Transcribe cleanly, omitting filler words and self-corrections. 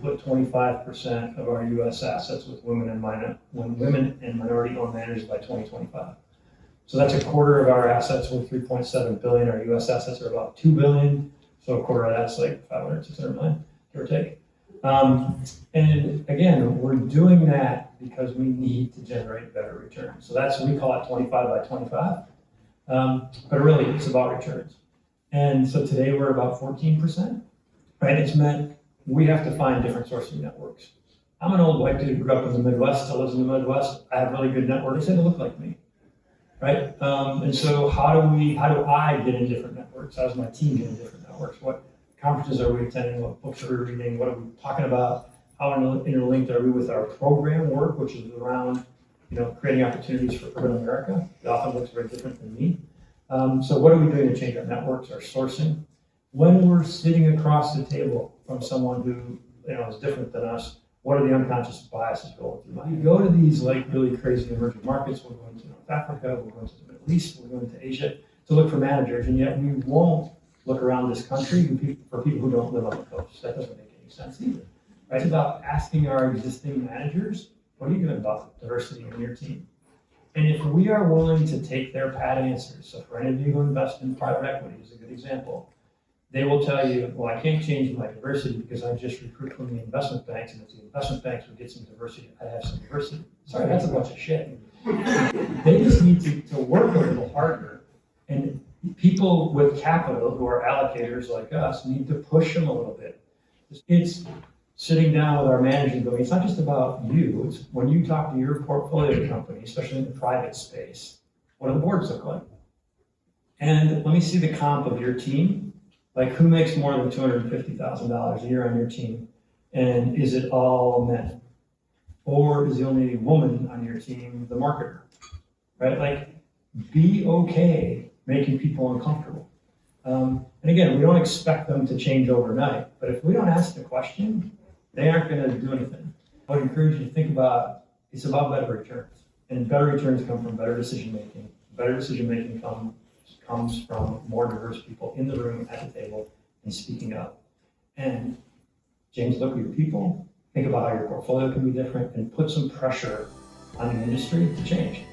put 25% of our U.S. assets with women and minority-owned managers by 2025. So that's a quarter of our assets with 3.7 billion. Our U.S. assets are about 2 billion. So a quarter of that's like 500, 600 million, give or take. And again, we're doing that because we need to generate better returns. So we call it 25 by 25. But really, it's about returns. And so today we're about 14%, right? It's meant we have to find different sourcing networks. I'm an old white dude who grew up in the Midwest, still lives in the Midwest. I have really good networks that look like me, right? And so how do I get in different networks? How does my team get in different networks? What conferences are we attending? What books are we reading? What are we talking about? How interlinked are we with our program work, which is around, creating opportunities for urban America? It often looks very different than me. So what are we doing to change our networks, our sourcing? When we're sitting across the table from someone who is different than us, what are the unconscious biases going through? We go to these really crazy emerging markets. We're going to North Africa, we're going to the Middle East, we're going to Asia to look for managers, and yet we won't look around this country for people who don't live on the coast. That doesn't make any sense either. Right? It's about asking our existing managers, what are you doing about diversity in your team? And if we are willing to take their pat answers, so for any of you who invest in private equity is a good example, they will tell you, well, I can't change my diversity because I just recruit from the investment banks, and if the investment banks would get some diversity, I'd have some diversity. Sorry, that's a bunch of shit. They just need to work a little harder, and people with capital who are allocators like us need to push them a little bit. It's sitting down with our manager and going, it's not just about you, it's when you talk to your portfolio company, especially in the private space, what do the boards look like? And let me see the comp of your team. Like, who makes more than $250,000 a year on your team? And is it all men? Or is the only woman on your team the marketer? Right? Like, be okay making people uncomfortable. And again, we don't expect them to change overnight, but if we don't ask the question, they aren't going to do anything. I would encourage you to think about, it's about better returns. And better returns come from better decision making. Better decision making comes from more diverse people in the room at the table and speaking up. And James, look at your people, think about how your portfolio can be different, and put some pressure on the industry to change.